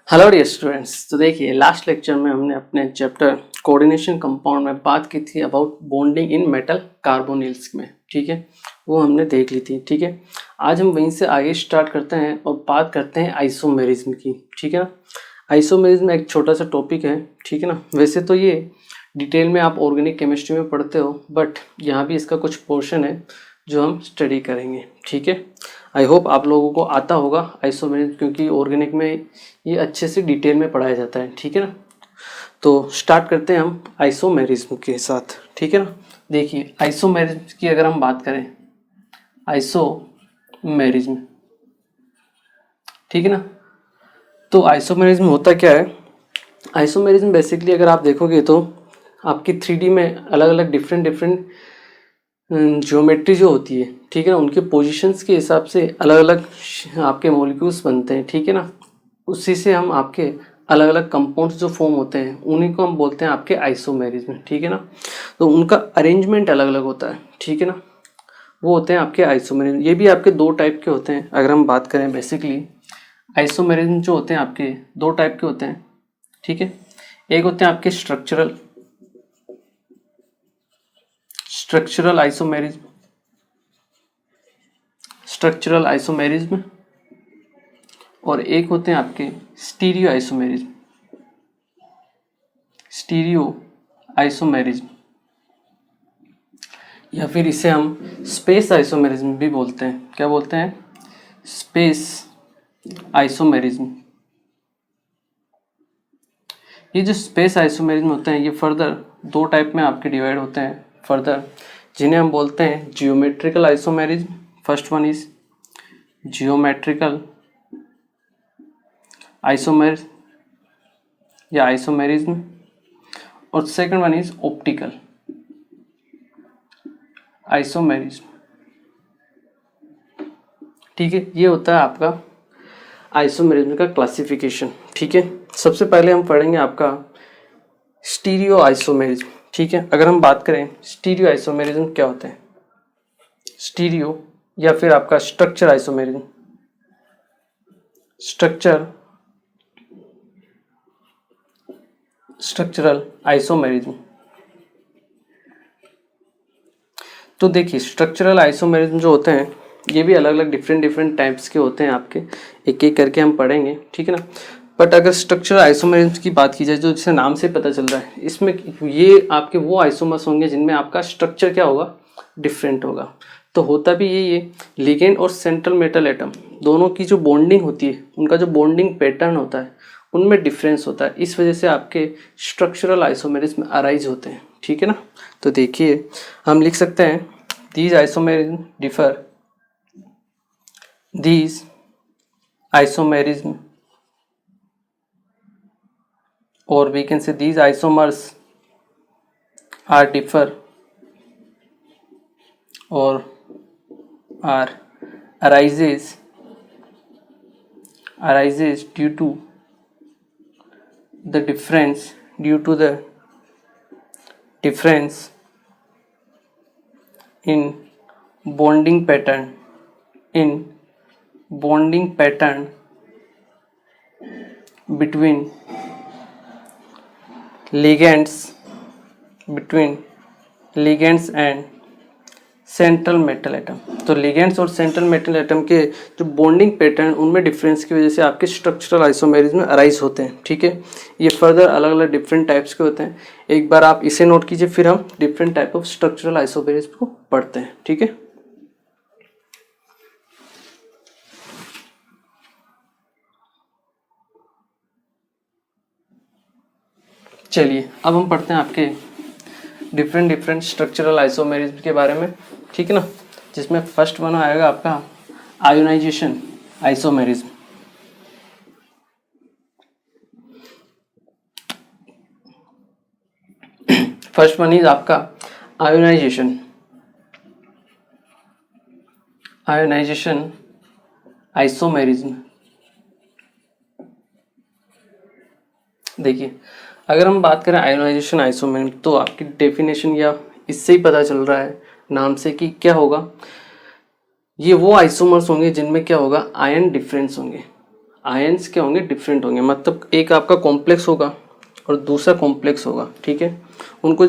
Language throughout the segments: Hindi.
Hello dear students. तो देखिए, लास्ट लेक्चर में हमने अपने चैप्टर कोऑर्डिनेशन कंपाउंड में बात की थी about bonding in metal carbonyls में। ठीक है, वो हमने देख ली थी। ठीक है, आज हम वहीं से आगे स्टार्ट करते हैं और बात करते हैं आइसोमेरिज्म की। ठीक है ना, आइसोमेरिज्म एक छोटा सा टॉपिक है। ठीक है ना, वैसे तो ये डिटेल में आप ऑर्गेनिक केमिस्ट्री में पढ़ते हो, बट यहाँ भी इसका कुछ पोर्शन है जो हम स्टडी करेंगे। ठीक है, आई होप आप लोगों को आता होगा आइसोमेरिज्म, क्योंकि ऑर्गेनिक में ये अच्छे से डिटेल में पढ़ाया जाता है। ठीक है ना, तो स्टार्ट करते हैं हम आइसोमेरिज्म के साथ। ठीक है ना, देखिए आइसोमेरिज्म की अगर हम बात करें, आइसोमेरिज्म, ठीक है ना, तो आइसोमेरिज्म होता क्या है। आइसोमेरिज्म बेसिकली अगर आप देखोगे तो आपकी 3D में अलग अलग डिफरेंट ज्योमेट्री जो होती है, ठीक है ना, उनके पोजीशंस के हिसाब से अलग अलग आपके मॉलिक्यूल्स बनते हैं। ठीक है ना, उसी से हम आपके अलग अलग कंपाउंड्स जो फॉर्म होते हैं उन्हीं को हम बोलते हैं आपके आइसोमेरिज्म। ठीक है ना, तो उनका अरेंजमेंट अलग अलग होता है। ठीक है ना, वो होते हैं आपके आइसोमेरिज्म। ये भी आपके दो टाइप के होते हैं। अगर हम बात करें बेसिकली, आइसोमेरिज्म जो होते हैं आपके दो टाइप के होते हैं। ठीक है, एक होते हैं आपके स्ट्रक्चरल आइसोमेरिज्म, और एक होते हैं आपके स्टीरियो आइसोमेरिज्म, या फिर इसे हम स्पेस आइसोमेरिज्म भी बोलते हैं। क्या बोलते हैं? Space isomerism. ये जो स्पेस आइसोमेरिज्म होते हैं, ये फर्दर दो टाइप में आपके डिवाइड होते हैं फर्दर, जिन्हें हम बोलते हैं geometrical isomerism. First one is geometrical isomerism, और second one is optical isomerism. ठीक है, ये होता है आपका आइसोमेरिज्म का क्लासिफिकेशन। ठीक है, सबसे पहले हम पढ़ेंगे आपका स्टीरियो आइसोमेरिज्म। ठीक है, अगर हम बात करें स्टीरियो आइसोमेरिज्म क्या होता है, स्टीरियो या फिर आपका स्ट्रक्चरल आइसोमेरिज्म। तो देखिए, स्ट्रक्चरल आइसोमेरिज्म जो होते हैं ये भी अलग अलग डिफरेंट टाइप्स के होते हैं आपके, एक एक करके हम पढ़ेंगे। ठीक है ना, बट अगर स्ट्रक्चरल आइसोमेरिज्म की बात की जाए, जो जिसे नाम से पता चल रहा है, इसमें ये आपके वो आइसोमर्स होंगे जिनमें आपका स्ट्रक्चर क्या होगा, डिफरेंट होगा। तो होता भी यही है, लिगेंड और सेंट्रल मेटल एटम दोनों की जो बॉन्डिंग होती है, उनका जो बॉन्डिंग पैटर्न होता है उनमें डिफरेंस होता है। इस वजह से आपके स्ट्रक्चरल आइसोमेरिज्म अराइज होते हैं। ठीक है ना, तो देखिए हम लिख सकते हैं these isomerism differ these isomerism, or we can say these isomers are differ or are arises due to the difference in bonding pattern between ligands and central metal atom. तो लिगेंड्स और सेंट्रल मेटल एटम के जो बॉन्डिंग पैटर्न, उनमें डिफरेंस की वजह से आपके स्ट्रक्चरल आइसोमेरिज्म अराइज होते हैं। ठीक है, ये फर्दर अलग अलग डिफरेंट टाइप्स के होते हैं। एक बार आप इसे नोट कीजिए, फिर हम different type of structural isomerism को पढ़ते हैं। ठीक है, चलिए अब हम पढ़ते हैं आपके डिफरेंट स्ट्रक्चरल आइसोमेरिज्म के बारे में। ठीक है ना, जिसमें फर्स्ट वन आएगा आपका ionisation isomerism. First one is आपका आयोनाइजेशन आइसोमेरिज्म। देखिए, अगर हम बात करें आयोनाइजेशन आइसोमेरिज्म, तो आपकी डेफिनेशन या इससे ही पता चल रहा है नाम से कि क्या होगा, ये वो आइसोमर्स होंगे जिनमें क्या होगा, आयन डिफरेंस होंगे। आयंस क्या होंगे, डिफरेंट होंगे। मतलब एक आपका कॉम्प्लेक्स होगा और दूसरा कॉम्प्लेक्स होगा, ठीक है। उनको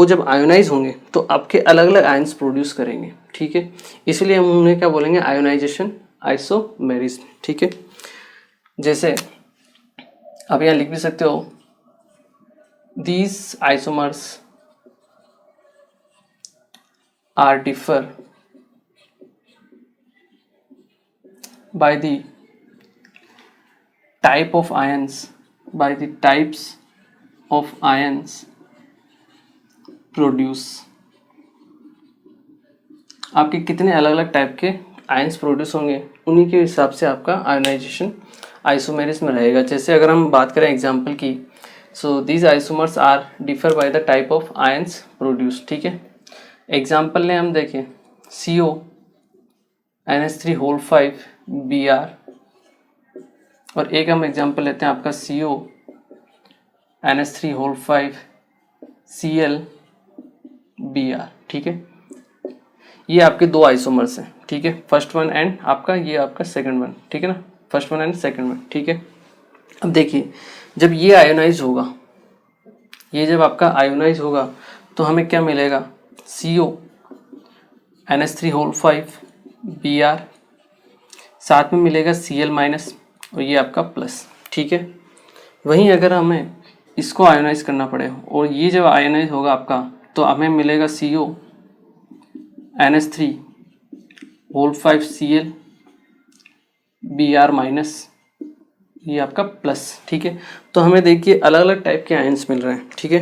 जब आयोनाइज होंगे तो आपके अलग अलग आयंस प्रोड्यूस करेंगे, ठीक है। इसलिए हम उन्हें क्या बोलेंगे, आयोनाइजेशन आइसोमेरिज्म, ठीक है। जैसे आप यहाँ लिख भी सकते हो, these isomers are differ by the type of ions, by the types of ions produce। आपके कितने अलग अलग टाइप के आयंस प्रोड्यूस होंगे, उन्हीं के हिसाब से आपका आयोनाइजेशन आइसोमेरिज्म रहेगा। जैसे अगर हम बात करें एग्जांपल की, so these isomers are differ by the type of ions produce, ठीक है। एग्जांपल ने हम देखें, CO NH3 Br, और एक हम एग्जांपल लेते हैं आपका CO NH3 Cl Br, ठीक है। ये आपके दो आइसोमर्स हैं, ठीक है, फर्स्ट वन एंड आपका ये आपका सेकंड वन, ठीक है ना, first one and second one, ठीक है। अब देखिए, जब ये आयोनाइज होगा, ये जब आपका आयोनाइज होगा तो हमें क्या मिलेगा, CO NH3 Br, साथ में मिलेगा Cl माइनस और ये आपका प्लस, ठीक है। वहीं अगर हमें इसको आयोनाइज करना पड़े और ये जब आयोनाइज होगा आपका, तो हमें मिलेगा CO NH3 Cl Br minus, ये आपका प्लस, ठीक है। तो हमें देखिए अलग अलग टाइप के आयंस मिल रहे हैं, ठीक है।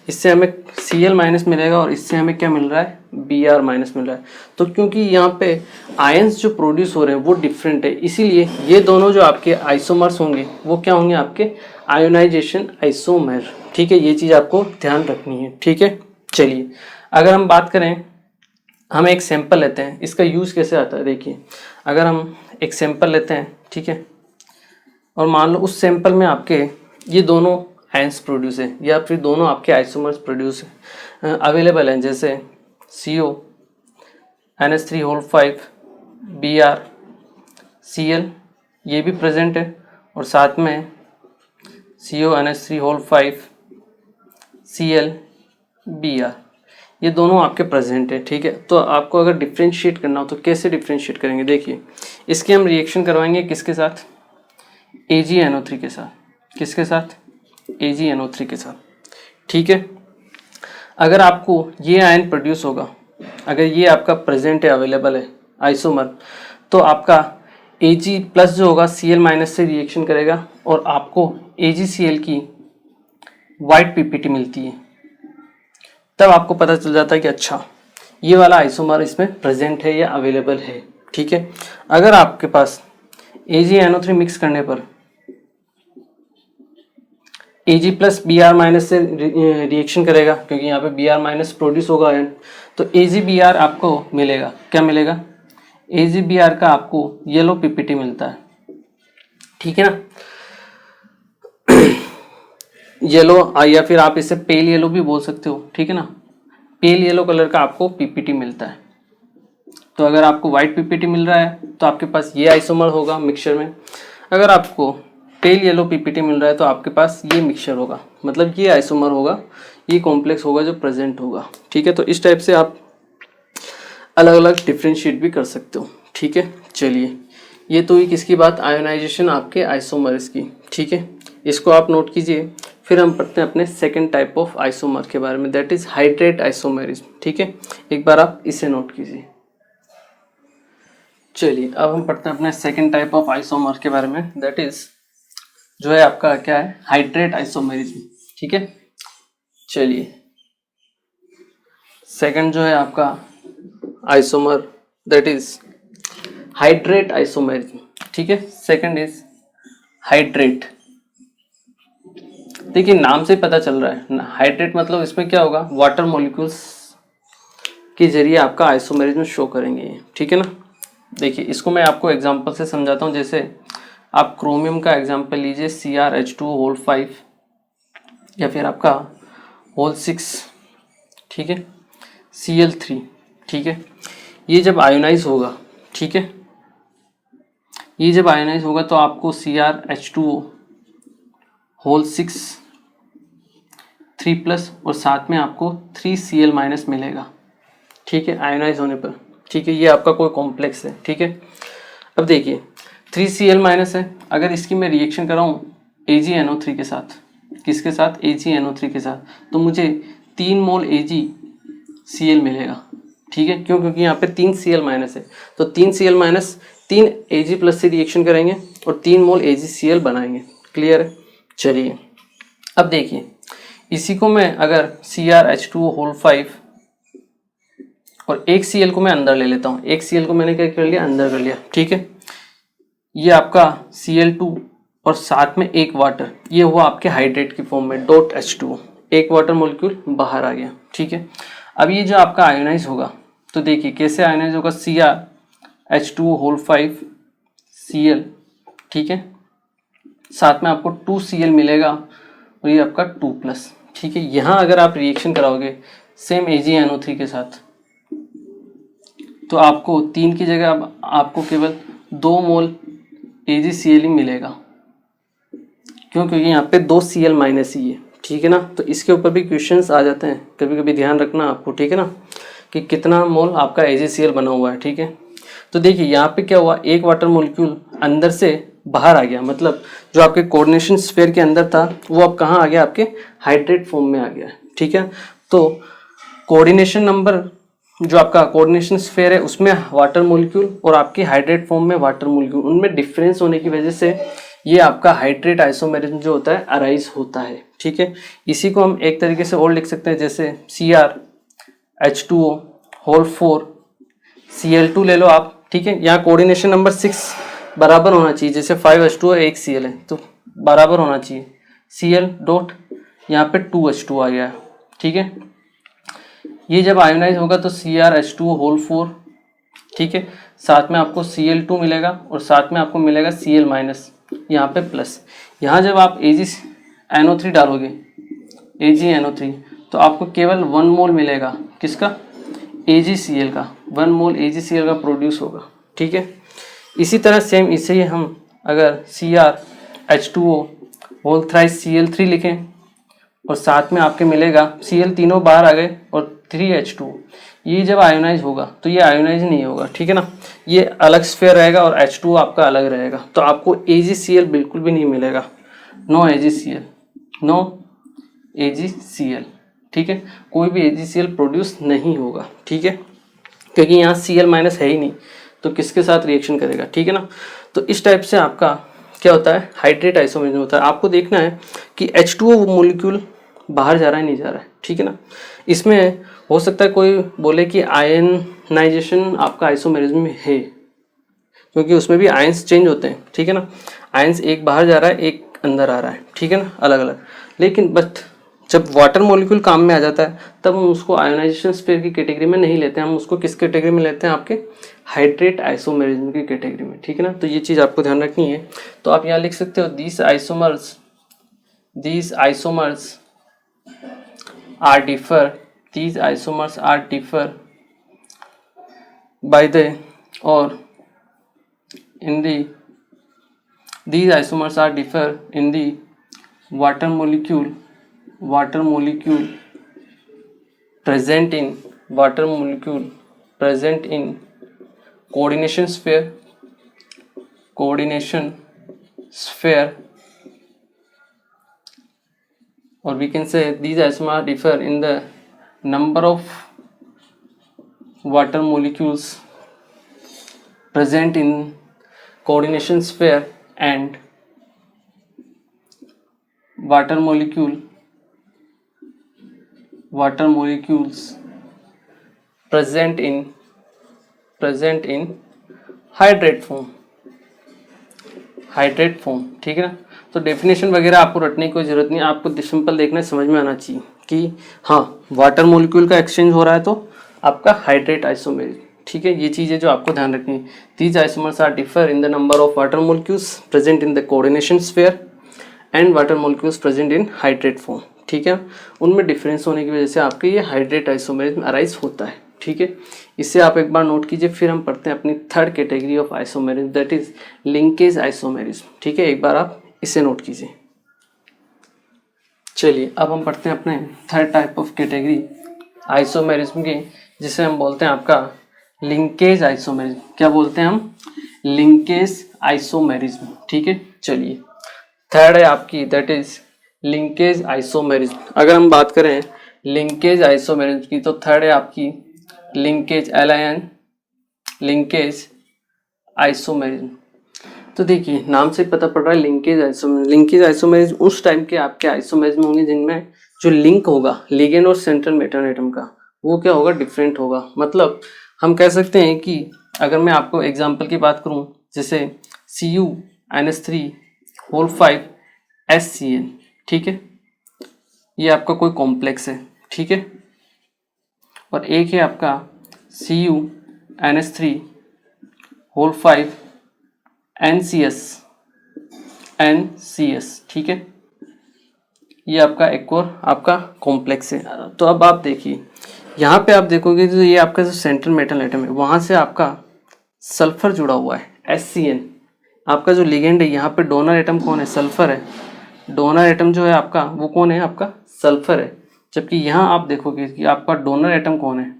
इससे हमें Cl माइनस मिलेगा और इससे हमें क्या मिल रहा है, Br माइनस मिल रहा है। तो क्योंकि यहाँ पे आयंस जो प्रोड्यूस हो रहे हैं वो डिफरेंट है, इसीलिए ये दोनों जो आपके आइसोमर्स होंगे वो क्या होंगे, आपके आयोनाइजेशन आइसोमर, ठीक है। ये चीज़ आपको ध्यान रखनी है, ठीक है। चलिए अगर हम बात करें, हम एक सैंपल लेते हैं, इसका यूज़ कैसे आता है देखिए। अगर हम एक सैंपल लेते हैं, ठीक है, और मान लो उस सैंपल में आपके ये दोनों आयंस प्रोड्यूस है या फिर दोनों आपके आइसोमर्स प्रोड्यूस अवेलेबल हैं, जैसे CO NH3 Br Cl, ये भी प्रेजेंट है, और साथ में CO NH3 Cl Br, ये दोनों आपके प्रेजेंट है, ठीक है। तो आपको अगर डिफ्रेंशिएट करना हो तो कैसे डिफ्रेंशिएट करेंगे, देखिए इसके हम रिएक्शन करवाएंगे किसके साथ, AgNO3 के साथ, किसके साथ, AgNO3 के साथ, ठीक है। अगर आपको ये आयन प्रोड्यूस होगा, अगर ये आपका प्रेजेंट है, अवेलेबल है आइसोमर, तो आपका Ag प्लस जो होगा Cl माइनस से रिएक्शन करेगा और आपको AgCl की वाइट पीपीटी मिलती है। तब आपको पता चल जाता है कि अच्छा ये वाला आइसोमर इसमें प्रेजेंट है या अवेलेबल है, ठीक है। अगर आपके पास AgNO3 मिक्स करने पर Ag प्लस Br माइनस से रिएक्शन करेगा, क्योंकि यहाँ पे Br माइनस प्रोड्यूस होगा आयन, तो AgBr आपको मिलेगा, क्या मिलेगा, AgBr का आपको येलो पीपीटी मिलता है, ठीक है ना। येलो, या फिर आप इसे पेल येलो भी बोल सकते हो, ठीक है ना। पेल येलो कलर का आपको पीपीटी मिलता है। तो अगर आपको व्हाइट पीपीटी मिल रहा है तो आपके पास ये आइसोमर होगा मिक्सचर में, अगर आपको पेल येलो पीपीटी मिल रहा है तो आपके पास ये मिक्सचर होगा, मतलब ये आइसोमर होगा, ये कॉम्प्लेक्स होगा जो प्रेजेंट होगा, ठीक है। तो इस टाइप से आप अलग अलग डिफ्रेंशिएट भी कर सकते हो, ठीक है। चलिए ये तो ही किसकी बात, आयोनाइजेशन आपके आइसोमर्स की, ठीक है, इसको आप नोट कीजिए। फिर हम पढ़ते हैं अपने सेकंड टाइप ऑफ आइसोमर के बारे में, दैट इज हाइड्रेट आइसोमेरिज्म, ठीक है। एक बार आप इसे नोट कीजिए। चलिए अब हम पढ़ते हैं अपने सेकंड टाइप ऑफ आइसोमर के बारे में, दैट इज जो है आपका क्या है, हाइड्रेट आइसोमेरिज्म, ठीक है। चलिए सेकंड जो है आपका isomer, that is hydrate isomerism, ठीक है। Second is hydrate. देखिए नाम से पता चल रहा है हाइड्रेट मतलब इसमें क्या होगा, वाटर मॉलिक्यूल्स के जरिए आपका आइसोमेरिज्म शो करेंगे, ठीक है ना। देखिए इसको मैं आपको एग्जांपल से समझाता हूँ। जैसे आप क्रोमियम का एग्जांपल लीजिए, CrH2O5 या फिर आपका होल 6, ठीक है, Cl3, ठीक है। ये जब आयोनाइज होगा, ठीक है, ये जब आयोनाइज होगा तो आपको CrH2O होल 6 3+ और साथ में आपको 3Cl- मिलेगा, ठीक है, आयोनाइज होने पर, ठीक है। ये आपका कोई कॉम्प्लेक्स है, ठीक है। अब देखिए 3Cl- है, अगर इसकी मैं रिएक्शन कराऊँ AgNO3 के साथ, किसके साथ, AgNO3 के साथ, तो मुझे 3 मोल AgCl मिलेगा, ठीक है। क्यों, क्योंकि यहाँ पे 3Cl- है, तो 3Cl- 3 Ag+ से रिएक्शन करेंगे और 3 मोल AgCl बनाएंगे, क्लियर है। चलिए अब देखिए इसी को मैं अगर CrH2O होल 5 और एक Cl को मैं अंदर ले लेता हूँ, एक Cl को मैंने क्या कर लिया, अंदर कर लिया, ठीक है। ये आपका Cl2 और साथ में एक वाटर, ये हुआ आपके हाइड्रेट की फॉर्म में .H2O, एक वाटर मॉलिक्यूल बाहर आ गया, ठीक है। अब ये जो आपका आयोनाइज होगा तो देखिए कैसे आयोनाइज होगा, CrH2O होल 5 Cl, ठीक है, साथ में आपको 2Cl मिलेगा और ये आपका 2+, ठीक है। यहाँ अगर आप रिएक्शन कराओगे सेम AgNO3 के साथ तो आपको 3 की जगह अब आपको केवल 2 मोल AgCl ही मिलेगा, क्यों, क्योंकि यहाँ पे 2 Cl- ही है, ठीक है ना। तो इसके ऊपर भी क्वेश्चंस आ जाते हैं कभी कभी, ध्यान रखना आपको, ठीक है ना, कि कितना मोल आपका AgCl बना हुआ है, ठीक है। तो देखिए यहाँ पे क्या हुआ, एक वाटर मॉलिक्यूल अंदर से बाहर आ गया, मतलब जो आपके कोऑर्डिनेशन स्फीयर के अंदर था वो अब कहाँ आ गया, आपके हाइड्रेट फॉर्म में आ गया, ठीक है। तो कोऑर्डिनेशन नंबर जो आपका कोऑर्डिनेशन स्फीयर है उसमें वाटर मॉलिक्यूल और आपके हाइड्रेट फॉर्म में वाटर मॉलिक्यूल, उनमें डिफरेंस होने की वजह से ये आपका हाइड्रेट आइसोमेरिज्म जो होता है अराइज होता है, ठीक है। इसी को हम एक तरीके से और लिख सकते हैं, जैसे CrH2O होल 4 Cl2 ले लो आप, ठीक है। यहाँ कोऑर्डिनेशन नंबर 6 बराबर होना चाहिए, जैसे 5H2O एक Cl है तो बराबर होना चाहिए, Cl डॉट यहाँ पे 2H2 आ गया, ठीक है। ये जब आयोनाइज होगा तो CrH2O होल 4, ठीक है, साथ में आपको Cl2 मिलेगा और साथ में आपको मिलेगा Cl- यहाँ पे प्लस। यहाँ जब आप AgNO3 डालोगे, AgNO3, तो आपको केवल 1 मोल मिलेगा, किसका, AgCl का, 1 मोल AgCl का प्रोड्यूस होगा, ठीक है। इसी तरह सेम इसे ही हम अगर CrH2O होल थ्राइस Cl3 लिखें और साथ में आपके मिलेगा Cl, तीनों बाहर आ गए और 3H2O, ये जब आयोनाइज होगा तो ये आयोनाइज नहीं होगा, ठीक है ना, ये अलग स्फीयर रहेगा और H2O आपका अलग रहेगा, तो आपको AgCl बिल्कुल भी नहीं मिलेगा, नो AgCl, नो AgCl, ठीक है, कोई भी AgCl प्रोड्यूस नहीं होगा, ठीक है, क्योंकि यहाँ Cl- है ही नहीं, तो किसके साथ रिएक्शन करेगा, ठीक है ना। तो इस टाइप से आपका क्या होता है, हाइड्रेट आइसोमेरिज्म होता है। आपको देखना है कि H2O मॉलिक्यूल बाहर जा रहा है नहीं जा रहा है, ठीक है ना। इसमें हो सकता है कोई बोले कि आयनाइजेशन आपका आइसोमेरिज्म में है, क्योंकि उसमें भी आयंस चेंज होते हैं, ठीक है ना, आयंस एक बाहर जा रहा है एक अंदर आ रहा है, ठीक है ना, अलग अलग। लेकिन बट जब वाटर मॉलिक्यूल काम में आ जाता है तब हम उसको आयोनाइजेशन स्फीयर की कैटेगरी में नहीं लेते हैं, हम उसको किस कैटेगरी में लेते हैं, आपके हाइड्रेट आइसोमेरिज्म की कैटेगरी में, ठीक है ना। तो ये चीज़ आपको ध्यान रखनी है। तो आप यहाँ लिख सकते हो these isomers are differ by the or in the these isomers are differ in the water molecule present in coordination sphere, or we can say these isomers differ in the number of water molecules present in coordination sphere and water molecules present in hydrate form, ठीक है ना। तो डेफिनेशन वगैरह आपको रटने की कोई जरूरत नहीं है, आपको सिंपल देखना समझ में आना चाहिए कि हाँ वाटर मॉलिक्यूल का एक्सचेंज हो रहा है तो आपका हाइड्रेट आइसोमेरिज्म, ठीक है। ये चीज़ें जो आपको ध्यान रखनी है, these isomers are differ in the number of water molecules present in the coordination sphere and water molecules present in hydrate form, ठीक है। उनमें डिफरेंस होने की वजह से आपके ये हाइड्रेट आइसोमेरिज्म अराइज होता है, ठीक है, इसे आप एक बार नोट कीजिए। फिर हम पढ़ते हैं अपनी third category of isomerism, that is linkage isomerism. ठीक है, एक बार आप इसे नोट कीजिए। चलिए अब हम पढ़ते हैं अपने third type of category isomerism की, जिसे हम बोलते हैं आपका लिंकेज आइसोमेरिज्म। क्या बोलते हैं हम? Linkage isomerism. ठीक है, चलिए थर्ड है आपकी दैट इज लिंकेज आइसोमेरिज्म। अगर हम बात करें लिंकेज आइसोमेरिज्म की तो थर्ड है आपकी लिंकेज, LIN, लिंकेज आइसोमेरिज्म। तो देखिए नाम से पता पड़ रहा है लिंकेज आइसोमेरिज्म। लिंकेज आइसोमेरिज्म उस टाइप के आपके आइसोमेरिज्म होंगे जिनमें जो लिंक होगा लिगेंड और सेंट्रल मेटल एटम का, वो क्या होगा? डिफरेंट होगा। मतलब हम कह सकते हैं कि अगर मैं आपको एग्जांपल की बात करूं, जैसे CuNH3 होल 5 SCN। ठीक है, ये आपका कोई कॉम्प्लेक्स है। ठीक है, और एक है आपका CuNH3 होल 5 NCS। ठीक है, ये आपका एक और आपका कॉम्प्लेक्स है। तो अब आप देखिए यहाँ पे आप देखोगे जो ये आपका जो सेंट्रल मेटल एटम है वहाँ से आपका सल्फर जुड़ा हुआ है SCN। आपका जो लिगेंड है यहाँ पे डोनर एटम कौन है? सल्फर है। डोनर एटम जो है आपका वो कौन है? आपका सल्फर है। जबकि यहाँ आप देखोगे कि आपका डोनर एटम कौन है?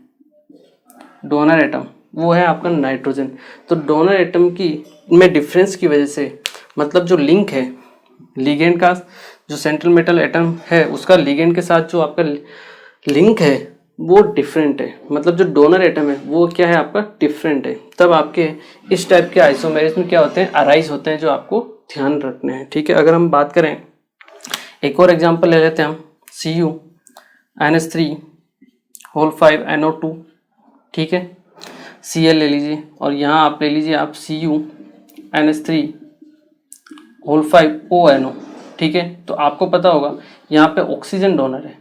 डोनर एटम वो है आपका नाइट्रोजन। तो डोनर एटम की में डिफरेंस की वजह से मतलब जो लिंक है लिगेंड का, जो सेंट्रल मेटल एटम है उसका लिगेंड के साथ जो आपका लिंक है वो डिफरेंट है। मतलब जो डोनर एटम है वो क्या है? आपका डिफरेंट है। तब आपके इस टाइप के आइसोमेरिज्म क्या होते हैं? अराइज होते हैं, जो आपको ध्यान रखने हैं। ठीक है, अगर हम बात करें एक और एग्जांपल ले लेते हैं हम CuNH3 होल 5 NO2। ठीक है, Cl ले लीजिए और यहाँ आप ले लीजिए आप CuNH3 होल 5 ONO। ठीक है, तो आपको पता होगा यहाँ पे ऑक्सीजन डोनर है,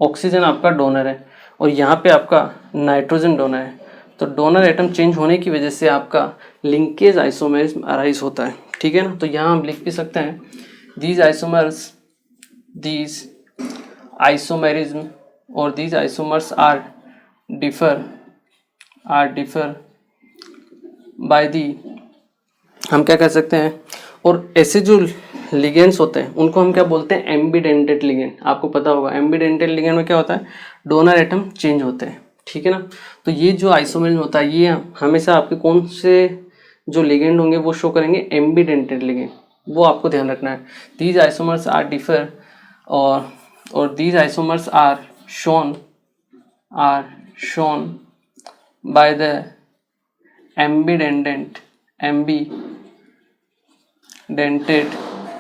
ऑक्सीजन आपका डोनर है, और यहाँ पे आपका नाइट्रोजन डोनर है। तो डोनर एटम चेंज होने की वजह से आपका लिंकेज आइसोमेरिज्म अराइज होता है। ठीक है ना, तो यहाँ हम लिख भी सकते हैं दीज आइसोमेरिज्म और these isomers are differ by the, हम क्या कह सकते हैं, और ऐसे जो लिगेंड्स होते हैं उनको हम क्या बोलते हैं? Ambidentate ligand. आपको पता होगा एम्बिडेंटेड लिगेंड में क्या होता है? डोनर एटम चेंज होते हैं। ठीक है ना, तो ये जो आइसोमेरिज्म होता है ये हमेशा आपके कौन से जो लिगेंड होंगे वो शो करेंगे? Ambidentate ligand. वो आपको ध्यान रखना है। दीज आइसोमर्स आर डिफर और these isomers are shown by the ambidentate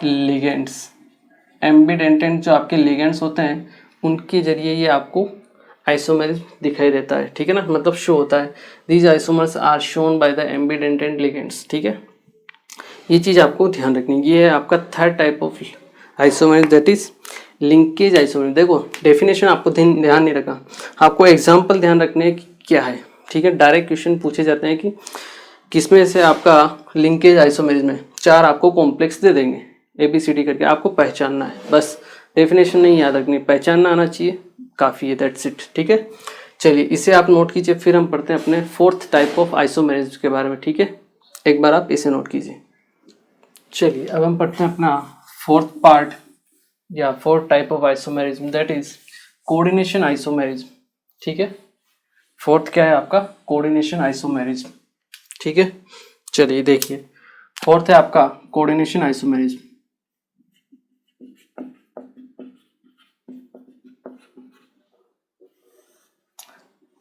ligands. Ambidentate जो आपके लिगेंड्स होते हैं उनके जरिए ये आपको आइसोमेरिज्म दिखाई देता है। ठीक है ना, मतलब शो होता है। These isomers are shown by the ambidentate ligands. ठीक है, ये चीज़ आपको ध्यान रखनी है। ये है आपका third type of isomerism that is linkage isomerism. देखो डेफिनेशन आपको ध्यान नहीं रखा, आपको एग्जाम्पल ध्यान रखने हैं कि क्या है। ठीक है, डायरेक्ट क्वेश्चन पूछे जाते हैं कि किसमें से आपका लिंकेज आइसोमेरिज्म है। 4 आपको कॉम्प्लेक्स दे देंगे ABCD करके, आपको पहचानना है बस। डेफिनेशन नहीं याद रखनी, पहचानना आना चाहिए, काफ़ी है, दैट्स इट। ठीक है, चलिए इसे आप नोट कीजिए। फिर हम पढ़ते हैं अपने फोर्थ टाइप ऑफ आइसोमेरिज्म के बारे में। ठीक है, एक बार आप इसे नोट कीजिए। चलिए अब हम पढ़ते हैं अपना फोर्थ पार्ट या fourth type of isomerism that is coordination isomerism. ठीक है, फोर्थ क्या है आपका? Coordination isomerism. ठीक है, चलिए देखिए फोर्थ है आपका कोऑर्डिनेशन आइसोमेरिज्म।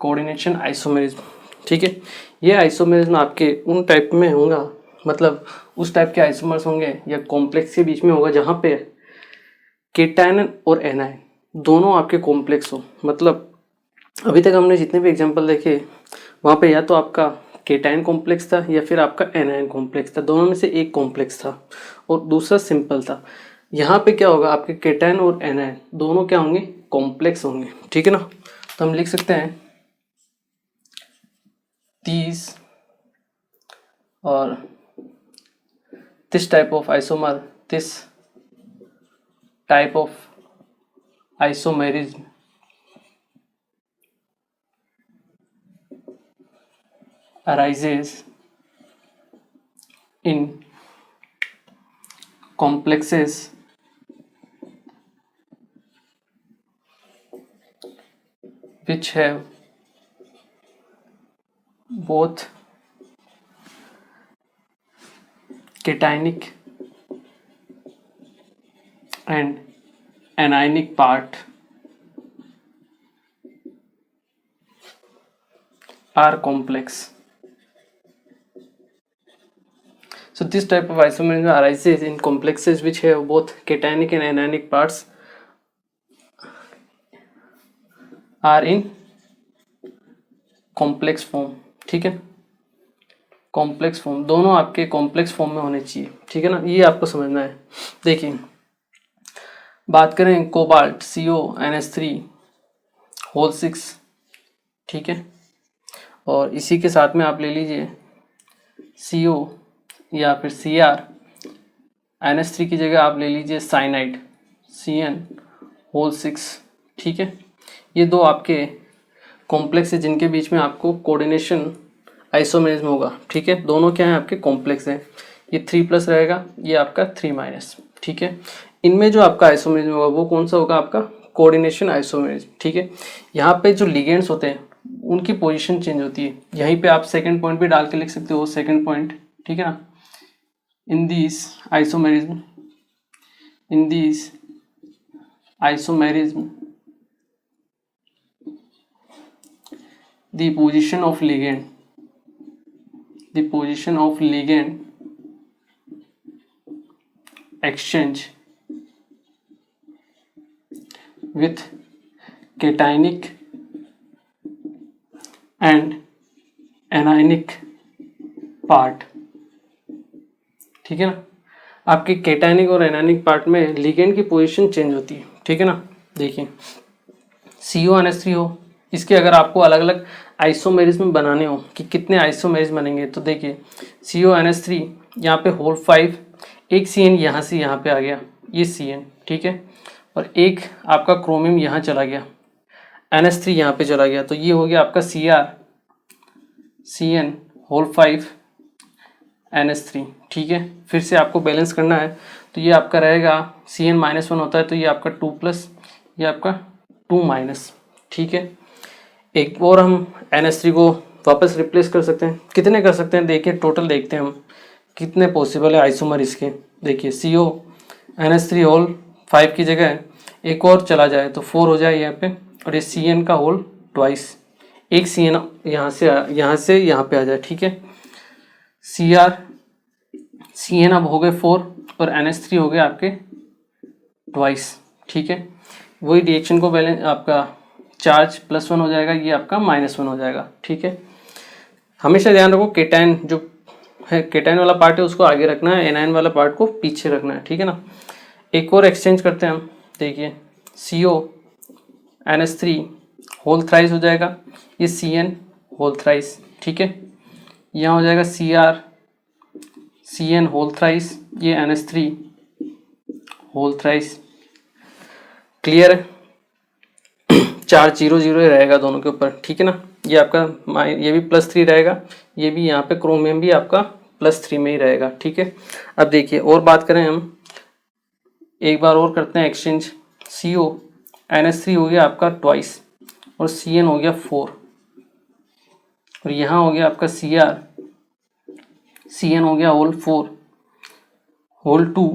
कोऑर्डिनेशन आइसोमेरिज्म, ठीक है, ये आइसोमेरिज्म आपके उन टाइप में होगा, मतलब उस टाइप के आइसोमर्स होंगे या कॉम्प्लेक्स के बीच में होगा जहाँ पे केटायन और एनायन दोनों आपके कॉम्प्लेक्स हो। मतलब अभी तक हमने जितने भी एग्जांपल देखे वहाँ पे या तो आपका केटायन कॉम्प्लेक्स था या फिर आपका एनायन कॉम्प्लेक्स था, दोनों में से एक कॉम्प्लेक्स था और दूसरा सिंपल था। यहाँ पे क्या होगा? आपके केटायन और एनायन दोनों क्या होंगे? कॉम्प्लेक्स होंगे। ठीक है ना, तो हम लिख सकते हैं these और this type of isomer, this type of isomerism arises in complexes which have both cationic and anionic part are complex. So this type of isomerism arises in complexes which have both cationic and anionic parts are in complex form. ठीक है, कॉम्प्लेक्स फॉर्म, दोनों आपके कॉम्प्लेक्स फॉर्म में होने चाहिए. ठीक है ना, ये आपको समझना है. देखिए बात करें कोबाल्ट CONH3 होल 6. ठीक है, और इसी के साथ में आप ले लीजिए CO या फिर CrNH3 की जगह आप ले लीजिए साइनाइड CN होल 6. ठीक है, ये दो आपके कॉम्प्लेक्स है जिनके बीच में आपको कोऑर्डिनेशन आइसोमेरिज्म होगा. ठीक है, दोनों क्या है आपके कॉम्प्लेक्स है. ये 3+ रहेगा, ये आपका 3-. ठीक है, इनमें जो आपका आइसोमेरिज्म होगा वो कौन सा होगा, आपका कोऑर्डिनेशन आइसोमेरिज्म. ठीक है, यहाँ पे जो लिगेंड्स होते हैं उनकी पोजीशन चेंज होती है. यहीं पे आप सेकंड पॉइंट भी डाल के लिख सकते हो, सेकंड पॉइंट. ठीक है ना, in this isomerism the position of ligand exchange with cationic and anionic part. ठीक है ना, आपके कैटायनिक और एनायनिक पार्ट में लिगेंड की पोजीशन चेंज होती है. ठीक है ना, देखिए CONH3 हो, इसके अगर आपको अलग अलग आइसोमेरिज्म बनाने हो कि कितने आइसोमेरिज्म बनेंगे, तो देखिए CONH3 यहाँ पे होल 5, एक CN यहाँ से यहाँ पे आ गया, ये CN. ठीक है, और एक आपका क्रोमियम यहाँ चला गया, NH3 यहाँ पे चला गया, तो ये हो गया आपका CN होल 5 NH3. ठीक है, फिर से आपको बैलेंस करना है, तो ये आपका रहेगा CN-1 होता है, तो ये आपका 2+, ये आपका 2-. ठीक है, एक और हम NH3 को वापस रिप्लेस कर सकते हैं. कितने कर सकते हैं, देखिए टोटल देखते हैं हम कितने पॉसिबल है आइसोमर इसके. देखिए CONH3 होल 5 की जगह एक और चला जाए तो 4 हो जाए यहाँ पे, और ये CN का होल ट्वाइस, एक CN यहाँ से यहाँ पे आ जाए. ठीक है, CN अब हो गए 4 और NH3 हो गए आपके ट्वाइस. ठीक है, वही रिएक्शन को बैलेंस आपका चार्ज +1 हो जाएगा, ये आपका -1 हो जाएगा. ठीक है, हमेशा ध्यान रखो केटायन जो है, केटायन वाला पार्ट है उसको आगे रखना है, एनायन वाला पार्ट को पीछे रखना है. ठीक है ना, एक और एक्सचेंज करते हैं हम. देखिए CONH3 होल थ्राइस हो जाएगा, ये CN होल थ्राइस. ठीक है, यहाँ हो जाएगा CN होल थ्राइस, ये NH3 होल थ्राइस. क्लियर है, चार्ज 0-0 रहेगा दोनों के ऊपर. ठीक है ना, ये आपका ये भी +3 रहेगा, ये भी यहाँ पे क्रोमियम भी आपका +3 में ही रहेगा. ठीक है, अब देखिए और बात करें हम, एक बार और करते हैं एक्सचेंज. CONH3 हो गया आपका ट्वाइस और CN हो गया 4, और यहाँ हो गया आपका CN हो गया होल 4, होल 2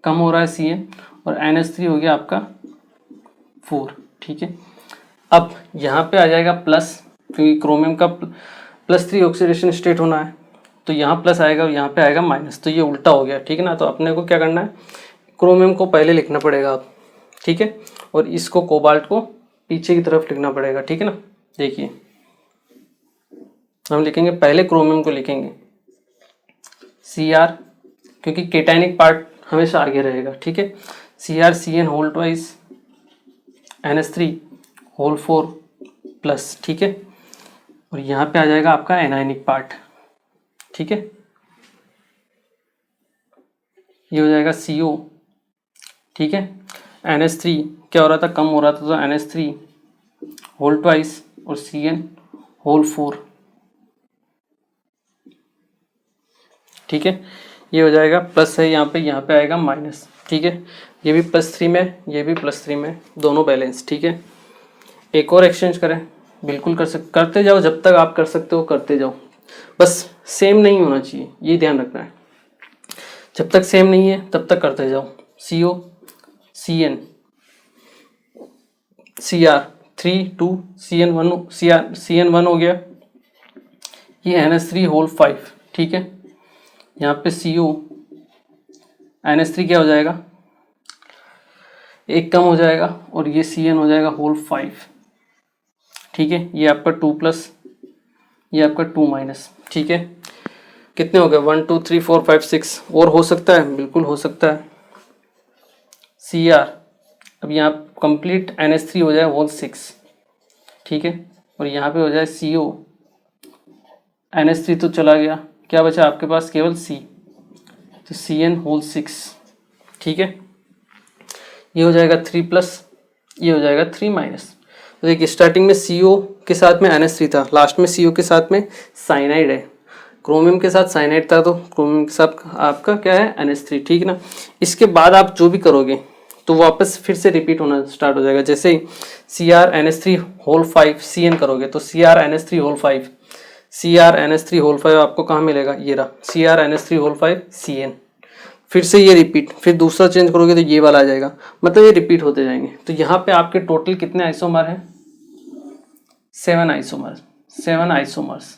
कम हो रहा है CN, और NH3 हो गया आपका 4. ठीक है, अब यहाँ पे आ जाएगा प्लस, क्योंकि क्रोमियम का +3 ऑक्सीडेशन स्टेट होना है, तो यहाँ प्लस आएगा और यहाँ पे आएगा माइनस, तो ये उल्टा हो गया. ठीक है ना, तो अपने को क्या करना है, क्रोमियम को पहले लिखना पड़ेगा आप. ठीक है, और इसको कोबाल्ट को पीछे की तरफ लिखना पड़ेगा. ठीक है ना, देखिए हम लिखेंगे, पहले क्रोमियम को लिखेंगे Cr, क्योंकि केटायनिक पार्ट हमेशा आगे रहेगा. ठीक है, CrCN whole twice NH3 whole 4 plus. ठीक है, और यहाँ पे आ जाएगा आपका एनायनिक पार्ट. ठीक है, ये हो जाएगा CO. ठीक है, NH3 क्या हो रहा था, कम हो रहा था, तो NH3 होल ट्वाइस और CN होल 4. ठीक है। ये हो जाएगा प्लस है, यहाँ पे आएगा माइनस, ठीक है। ये भी +3 में, ये भी +3 में, दोनों बैलेंस, ठीक है। एक और एक्सचेंज करें, बिल्कुल करते जाओ, जब तक आप कर सकते हो करते जाओ, बस सेम नहीं होना चाहिए, ये ध्यान रखना है। जब तक सेम नहीं है तब तक करते जाओ। CO CN CR3 2 CN1 हो गया, ये NH3 होल 5, ठीक है। यहाँ पे CO NH3 क्या हो जाएगा, एक कम हो जाएगा, और ये CN हो जाएगा होल 5, ठीक है। ये आपका 2+, ये आपका 2-, ठीक है। कितने हो गए, 1 2 3 4 5 6, और हो सकता है, बिल्कुल हो सकता है। CR, अब यहाँ कंप्लीट NH3 हो जाए होल 6, ठीक है, और यहाँ पे हो जाए CO, NH3 तो चला गया, क्या बचा आपके पास, केवल C, तो CN होल 6, ठीक है। ये हो जाएगा 3+, ये हो जाएगा 3-। तो देखिए स्टार्टिंग में CO के साथ में NH3 था, लास्ट में CO के साथ में साइनाइड है, क्रोमियम के साथ साइनाइड था, तो क्रोमियम के साथ आपका क्या है, NH3, ठीक है ना। इसके बाद आप जो भी करोगे तो वापस फिर से रिपीट होना स्टार्ट हो जाएगा। जैसे ही CrNH3 होल 5 CN करोगे तो CrNH3 होल 5, CrNH3 होल 5 आपको कहाँ मिलेगा, ये रहा CrNH3 होल 5 CN, फिर से ये रिपीट, फिर दूसरा चेंज करोगे तो ये वाला आ जाएगा, मतलब ये रिपीट होते जाएंगे। तो यहाँ पे आपके टोटल कितने आइसोमर हैं, 7 आइसोमर्स,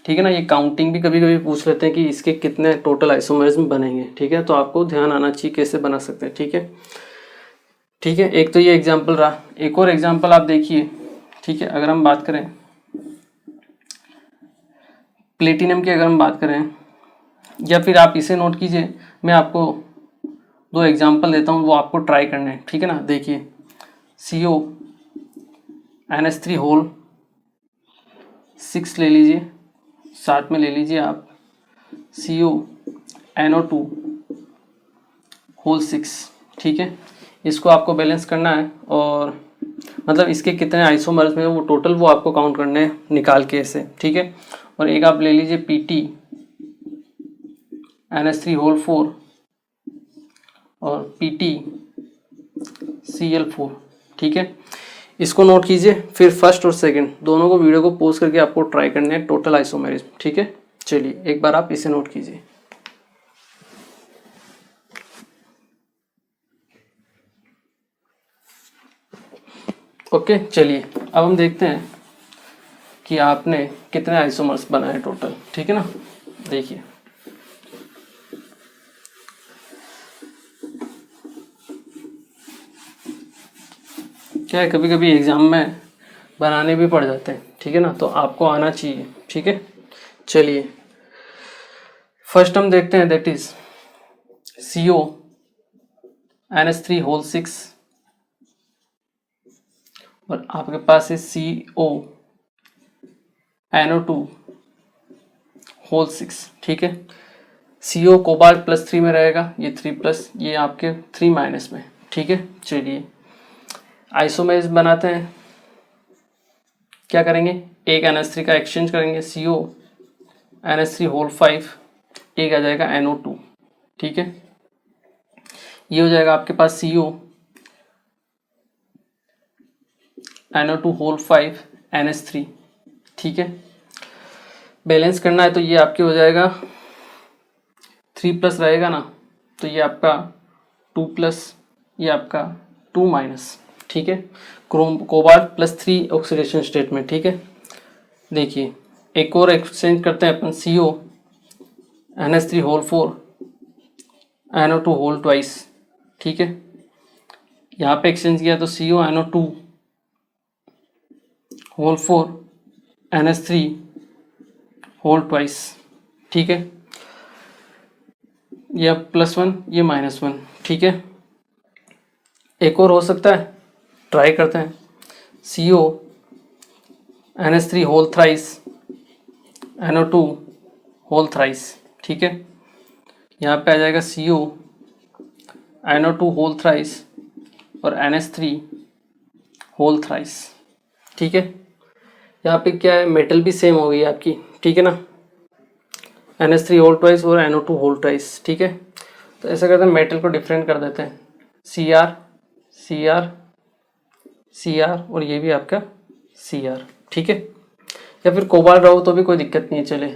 ठीक है ना। ये काउंटिंग भी कभी कभी पूछ लेते हैं कि इसके कितने टोटल आइसोमर्स बनेंगे, ठीक है, तो आपको ध्यान आना चाहिए कैसे बना सकते हैं, ठीक है। ठीक है, एक तो ये एग्जांपल रहा, एक और एग्जांपल आप देखिए, ठीक है। अगर हम बात करें प्लेटिनम की, अगर हम बात करें, या फिर आप इसे नोट कीजिए, मैं आपको 2 एग्जांपल देता हूँ, वो आपको ट्राई करने हैं, ठीक है ना। देखिए CO NH3 होल 6 ले लीजिए, साथ में ले लीजिए आप CO NO2 होल 6, ठीक है। इसको आपको बैलेंस करना है, और मतलब इसके कितने आइसोमर्स में वो टोटल वो आपको काउंट करने हैं निकाल के ऐसे, ठीक है। और एक आप ले लीजिए PT NH3 होल 4 और PT Cl4, ठीक है। इसको नोट कीजिए, फिर फर्स्ट और सेकंड दोनों को वीडियो को पॉज करके आपको ट्राई करने हैं टोटल आइसोमेरिज्म, ठीक है। चलिए एक बार आप इसे नोट कीजिए। ओके, चलिए अब हम देखते हैं कि आपने कितने आइसोमर्स बनाए टोटल, ठीक है ना। देखिए क्या है, कभी कभी एग्जाम में बनाने भी पड़ जाते हैं, ठीक है ना, तो आपको आना चाहिए, ठीक है। चलिए फर्स्ट हम देखते हैं, that is CO NH3 whole 6, और आपके पास है CO NO2 होल 6, ठीक है। CO कोबाल्ट +3 में रहेगा, ये 3+, ये आपके 3- में, ठीक है। चलिए आइसोमेर्स बनाते हैं, क्या करेंगे, एक NH3 का एक्सचेंज करेंगे, CO NH3 होल 5, एक आ जाएगा NO2, ठीक है। ये हो जाएगा आपके पास CO NO2 होल 5 NH3, ठीक है। बैलेंस करना है तो ये आपके हो जाएगा 3+ रहेगा ना, तो ये आपका 2+, ये आपका 2-, ठीक है। कोबाल्ट +3 ऑक्सीडेशन स्टेट में, ठीक है। देखिए एक और एक्सचेंज करते हैं अपन, CO NH3 whole 4 NO2 whole 2, ठीक है। यहाँ पे एक्सचेंज किया तो CO NO2 whole 4 NH3 whole 2, ठीक है। ये +1, ये -1, ठीक है। एक और हो सकता है, ट्राई करते हैं, CO NH3 whole 3 NO2 whole 3, ठीक है। यहाँ पे आ जाएगा CO NO2 होल 3 और NH3 होल 3, ठीक है। यहाँ पे क्या है, मेटल भी सेम हो गई आपकी, ठीक है ना। NH3 होल ट्वाइस और NO2 होल ट्वाइस, ठीक है। तो ऐसा करते हैं, मेटल को डिफरेंट कर देते हैं, Cr Cr Cr और ये भी आपका Cr, ठीक है। या फिर कोबाल्ट रहो तो भी कोई दिक्कत नहीं है, चले।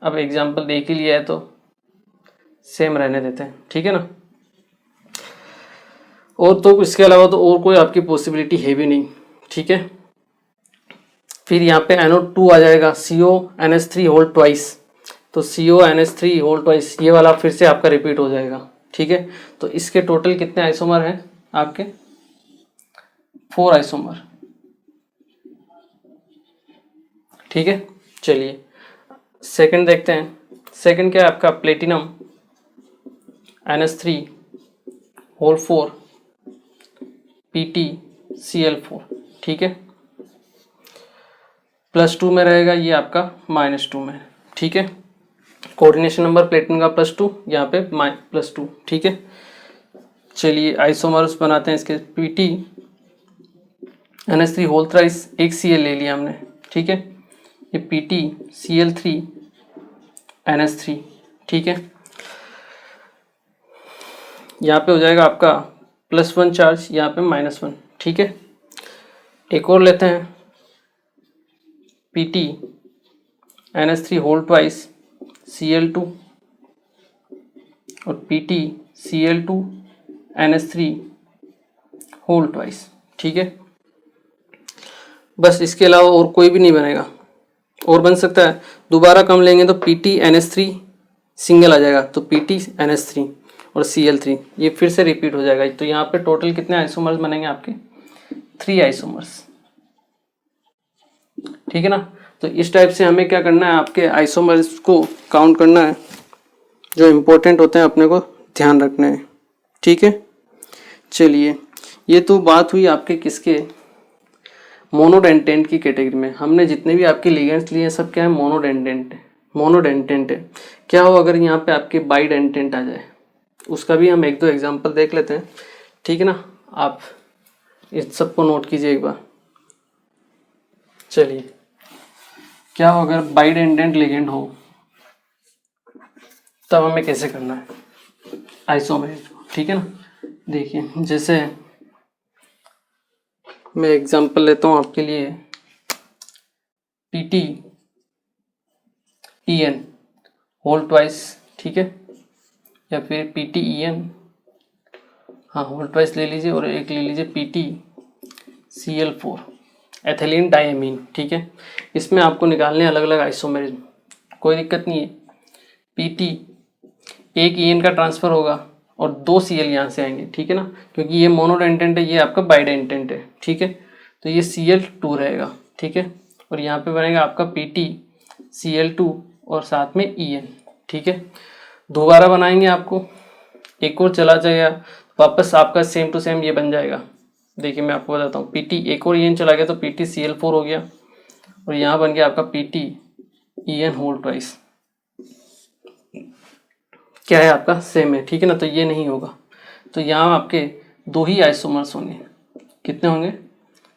अब एग्जाम्पल देख ही लिया है तो सेम रहने देते हैं, ठीक है ना। और तो इसके अलावा तो और कोई आपकी पॉसिबिलिटी है भी नहीं, ठीक है। फिर यहाँ पे NO2 आ जाएगा, CONH3 होल ट्वाइस, तो CONH3 होल ट्वाइस ये वाला फिर से आपका रिपीट हो जाएगा, ठीक है। तो इसके टोटल कितने आइसोमर हैं आपके? 4 आइसोमर, ठीक है। चलिए सेकंड देखते हैं। सेकंड क्या है आपका? प्लेटिनम NH3 होल 4 PtCl4, ठीक है। +2 में रहेगा, ये आपका -2 में, ठीक है। कोऑर्डिनेशन नंबर प्लेटिनम का +2, यहाँ पे +2, ठीक है। चलिए आइसोमर्स बनाते हैं इसके। PtNH3 होल थ्राइस, एक Cl ले लिया हमने, ठीक है। ये PtCl3NH3, ठीक है। यहाँ पे हो जाएगा आपका +1 चार्ज, यहाँ पे -1, ठीक है। एक और लेते हैं, PtNH3 होल ट्वाइस Cl2 और PtCl2NH3 होल ट्वाइस, ठीक है। बस इसके अलावा और कोई भी नहीं बनेगा। और बन सकता है, दोबारा कम लेंगे तो PtNH3 सिंगल आ जाएगा, तो PtNH3 और Cl3 ये फिर से रिपीट हो जाएगा। तो यहाँ पे टोटल कितने आइसोमर्स बनेंगे आपके? 3 आइसोमर्स, ठीक है ना। तो इस टाइप से हमें क्या करना है, आपके आइसोमर्स को काउंट करना है, जो इम्पोर्टेंट होते हैं अपने को ध्यान रखना है, ठीक है। चलिए ये तो बात हुई आपके किसके? मोनोडेंटेंट की कैटेगरी में। हमने जितने भी आपके लिगेंड्स लिए सब क्या है? मोनोडेंटेंट है। क्या हो अगर यहाँ पे आपके बाइडेंटेंट आ जाए? उसका भी हम 1-2 एग्जांपल देख लेते हैं, ठीक है ना। आप इस सबको नोट कीजिए एक बार। चलिए क्या हो अगर बाइडेंटेंट लिगेंड हो, तब हमें कैसे करना है आइसोमर, ठीक है ना। देखिए जैसे मैं एग्जांपल लेता हूँ आपके लिए, PtEn होल ट्वाइस, ठीक है, या फिर PtEn, हाँ होल ट्वाइस ले लीजिए, और एक ले लीजिए PtCl4 एथिलीन डायमीन, ठीक है। इसमें आपको निकालने अलग अलग आइसोमेरिज्म, कोई दिक्कत नहीं है। PT एक EN का ट्रांसफर होगा और 2 Cl यहाँ से आएंगे, ठीक है ना, क्योंकि ये मोनोडेंटेंट है, ये आपका बाइडेंटेंट है, ठीक है। तो ये Cl2 रहेगा, ठीक है, और यहाँ पे बनेगा आपका PtCl2 और साथ में En, ठीक है। दोबारा बनाएंगे, आपको एक और चला जाएगा, वापस आपका सेम टू सेम ये बन जाएगा। देखिए मैं आपको बताता हूँ, PT एक और En चला गया तो PtCl4 हो गया, और यहाँ बन गया आपका PtEn होल ट्वाइस, क्या है आपका सेम है, ठीक है ना। तो ये नहीं होगा, तो यहाँ आपके 2 ही आइसोमर्स होंगे। कितने होंगे?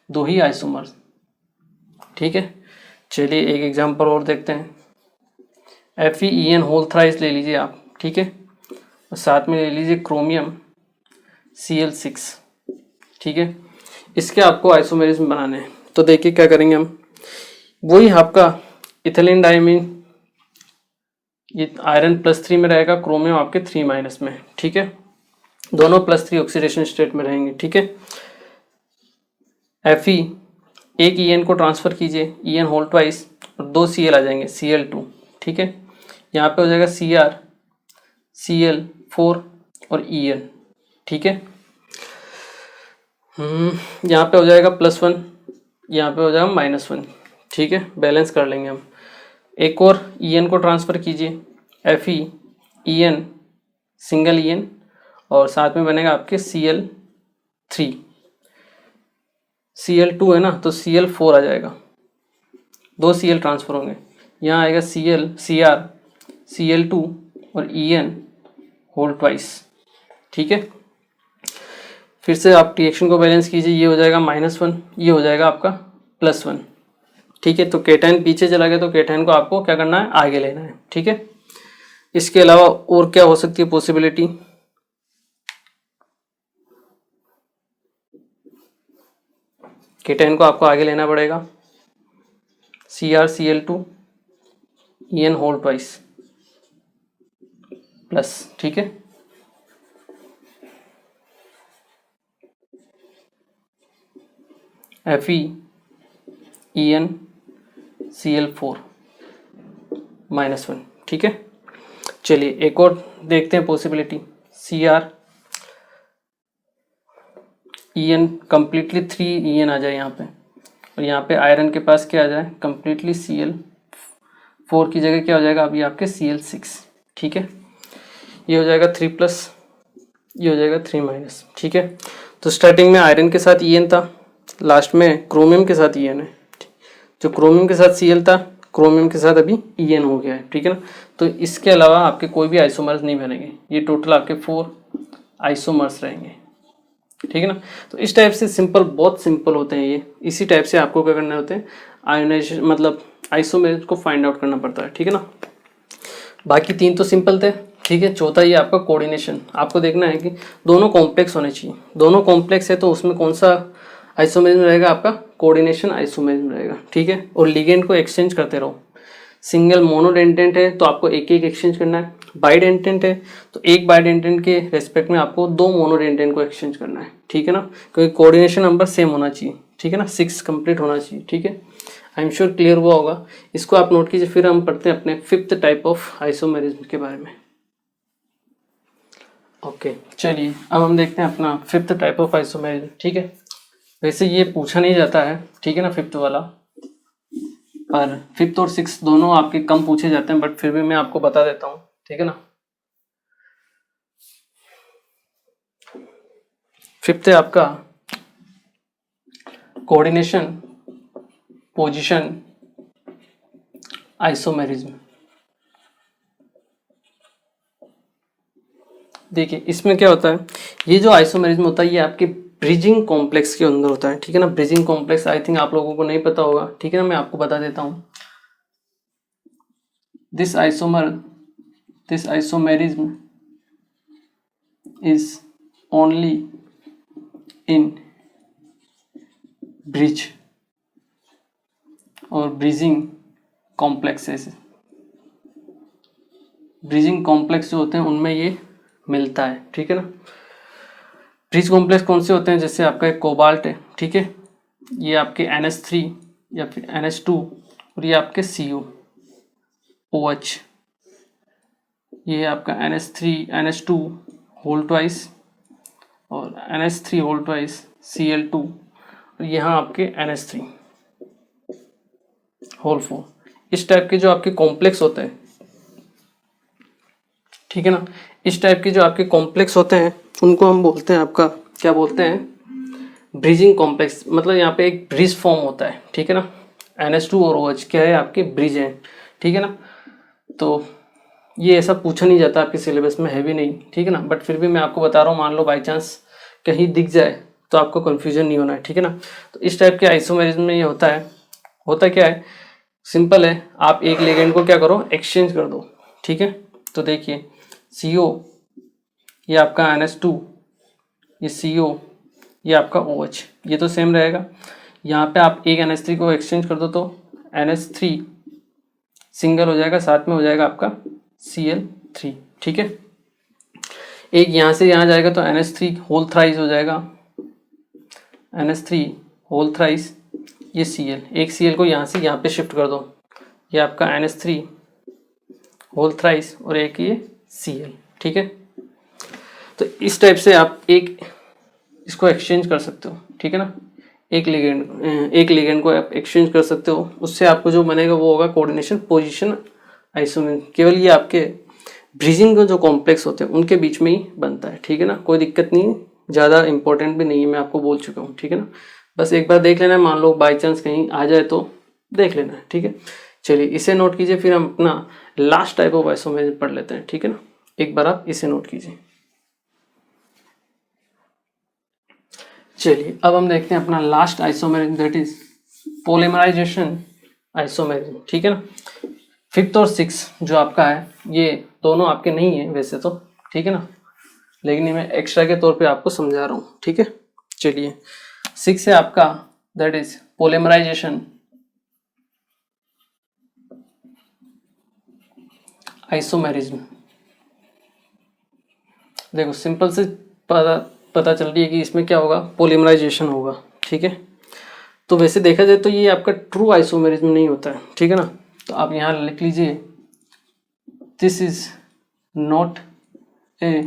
2 ही आइसोमर्स, ठीक है। चलिए एक एग्जांपल और देखते हैं। FeEn होल थ्राइस ले लीजिए आप, ठीक है, और साथ में ले लीजिए क्रोमियम Cl6, ठीक है। इसके आपको आइसोमेरिज्म बनाने हैं, तो देखिए क्या करेंगे हम। वही आपका इथिलीन डायमीन, ये आयरन +3 में रहेगा, क्रोमियम आपके 3- में, ठीक है। दोनों +3 ऑक्सीडेशन स्टेट में रहेंगे, ठीक है। Fe एक En को ट्रांसफर कीजिए, En होल ट्वाइस, और 2 Cl आ जाएंगे, Cl2, ठीक है। यहाँ पे हो जाएगा Cr Cl4 और En, ठीक है। यहाँ पे हो जाएगा +1, यहाँ पे हो जाएगा -1, ठीक है। बैलेंस कर लेंगे हम। एक और En को ट्रांसफ़र कीजिए, FeEn सिंगल En, और साथ में बनेगा आपके Cl3, Cl2 है ना, तो Cl4 आ जाएगा, 2 Cl ट्रांसफ़र होंगे, यहाँ आएगा Cr Cl2 और En होल ट्वाइस, ठीक है। फिर से आप रिएक्शन को बैलेंस कीजिए, ये हो जाएगा -1, ये हो जाएगा आपका +1, ठीक है। तो केटाइन पीछे चला गया, तो केटाइन को आपको क्या करना है? आगे लेना है, ठीक है। इसके अलावा और क्या हो सकती है पॉसिबिलिटी? केटाइन को आपको आगे लेना पड़ेगा, CrCl2 En whole twice plus, ठीक है। FeEnCl4 -1, ठीक है। चलिए एक और देखते हैं पॉसिबिलिटी, CrEn कंप्लीटली 3 En आ जाए यहाँ पे, और यहाँ पे आयरन के पास क्या आ जाए, कंप्लीटली Cl4 की जगह क्या हो जाएगा अभी आपके Cl6, ठीक है। ये हो जाएगा 3+, ये हो जाएगा 3-, ठीक है। तो स्टार्टिंग में आयरन के साथ En था, लास्ट में क्रोमियम के साथ En है। जो क्रोमियम के साथ Cl था, क्रोमियम के साथ अभी En हो गया है, ठीक है ना। तो इसके अलावा आपके कोई भी आइसोमर्स नहीं बनेंगे, ये टोटल आपके 4 आइसोमर्स रहेंगे, ठीक है ना। तो इस टाइप से सिंपल, बहुत सिंपल होते हैं ये। इसी टाइप से आपको क्या करने होते हैं, आयोनाइजेशन मतलब आइसोमर्स को फाइंड आउट करना पड़ता है, ठीक है ना। बाकी 3 तो सिंपल थे, ठीक है। चौथा ये आपका कोऑर्डिनेशन, आपको देखना है कि दोनों कॉम्प्लेक्स होने चाहिए। दोनों कॉम्प्लेक्स है तो उसमें कौन सा आइसोमेरिज्म रहेगा आपका, कोऑर्डिनेशन आइसोमेरिज्म रहेगा, ठीक है। और लिगेंड को एक्सचेंज करते रहो। सिंगल मोनोडेंटेंट है तो आपको एक एक एक्सचेंज करना है, बाइडेंटेंट है तो एक बाइडेंटेंट के रेस्पेक्ट में आपको 2 मोनोडेंटेंट को एक्सचेंज करना है, ठीक है ना। क्योंकि कोऑर्डिनेशन नंबर सेम होना चाहिए, ठीक है ना, 6 कंप्लीट होना चाहिए, ठीक है। आई एम श्योर क्लियर हुआ होगा। इसको आप नोट कीजिए। फिर हम पढ़ते हैं अपने 5th टाइप ऑफ आइसोमेरिज्म के बारे में। ओके चलिए अब हम देखते हैं अपना 5th टाइप ऑफ आइसोमेरिज्म, ठीक है। वैसे ये पूछा नहीं जाता है, ठीक है ना, 5th वाला, पर 5th और 6th दोनों आपके कम पूछे जाते हैं, बट फिर भी मैं आपको बता देता हूँ, ठीक है ना। 5th है आपका कोऑर्डिनेशन पोजीशन आइसोमेरिज्म। देखिए इसमें क्या होता है, ये जो आइसोमेरिज्म होता है ये आपके ब्रिजिंग कॉम्प्लेक्स के अंदर होता है, ठीक है ना। ब्रिजिंग कॉम्प्लेक्स आई थिंक आप लोगों को नहीं पता होगा, ठीक है ना, मैं आपको बता देता हूँ। This isomerism is only in bridge और ब्रिजिंग कॉम्प्लेक्सेस। ब्रिजिंग कॉम्प्लेक्स जो होते हैं उनमें ये मिलता है, ठीक है ना। ब्रिज कॉम्प्लेक्स कौन से होते हैं, जैसे आपका एक कोबाल्ट है, ठीक है, ये आपके NH3 या फिर NH2 और ये आपके CuOH, ये आपका NH3 NH2 होल ट्वाइस और NH3 होल ट्वाइस Cl2 और यहाँ आपके NH3 होल 4। इस टाइप के जो आपके कॉम्प्लेक्स होते हैं, ठीक है ना, इस टाइप के जो आपके कॉम्प्लेक्स होते हैं उनको हम बोलते हैं, आपका क्या बोलते हैं, ब्रिजिंग कॉम्प्लेक्स। मतलब यहाँ पे एक ब्रिज फॉर्म होता है, ठीक है ना। NH2 और OH क्या है, आपके ब्रिज हैं, ठीक है ना। तो ये ऐसा पूछा नहीं जाता आपके सिलेबस में, है भी नहीं, ठीक है ना, बट फिर भी मैं आपको बता रहा हूँ, मान लो बाई चांस कहीं दिख जाए तो आपको कन्फ्यूजन नहीं होना है, ठीक है ना। तो इस टाइप के आइसोमेरिज्म में ये होता है, होता क्या है, सिंपल है, आप एक लिगेंड को क्या करो, एक्सचेंज कर दो, ठीक है। तो देखिए CO ये आपका NH2, ये CO ये आपका OH, ये तो सेम रहेगा। यहाँ पे आप एक NH3 को एक्सचेंज कर दो तो NH3 सिंगल हो जाएगा, साथ में हो जाएगा आपका Cl3, ठीक है। एक यहाँ से यहाँ जाएगा तो NH3 होल थ्राइस हो जाएगा, NH3 होल थ्राइस, ये Cl, एक Cl को यहाँ से यहाँ पे शिफ्ट कर दो, ये आपका NH3 होल थ्राइस और एक ये Cl, ठीक है। तो इस टाइप से आप एक इसको एक्सचेंज कर सकते हो, ठीक है ना। एक लिगेंड को आप एक्सचेंज कर सकते हो, उससे आपको जो बनेगा वो होगा कोऑर्डिनेशन पोजीशन आइसोमेरिज्म। केवल ये आपके ब्रिजिंग जो कॉम्प्लेक्स होते हैं उनके बीच में ही बनता है, ठीक है ना। कोई दिक्कत नहीं है, ज़्यादा इंपॉर्टेंट भी नहीं है, मैं आपको बोल चुका हूँ, ठीक है ना। बस एक बार देख लेना है, मान लो बाई चांस कहीं आ जाए तो देख लेना है, ठीक है। चलिए इसे नोट कीजिए, फिर हम अपना लास्ट टाइप ऑफ आइसोमेरिज्म पढ़ लेते हैं, ठीक है ना। एक बार आप इसे नोट कीजिए। चलिए अब हम देखते हैं अपना last isomerism, that is polymerisation isomerism, ठीक है ना। 5th और 6th जो आपका है ये दोनों आपके नहीं है वैसे तो, ठीक है ना, लेकिन मैं एक्स्ट्रा के तौर पे आपको समझा रहा हूँ, ठीक है। चलिए 6 है आपका, दैट इज पोलिमराइजेशन, आइसोमेरिज्म। देखो सिंपल से पता चल रही है कि इसमें क्या होगा, पोलिमराइजेशन होगा, ठीक है। तो वैसे देखा जाए तो ये आपका ट्रू आइसोमेरिज्म नहीं होता है, ठीक है ना। तो आप यहाँ लिख लीजिए, this is not a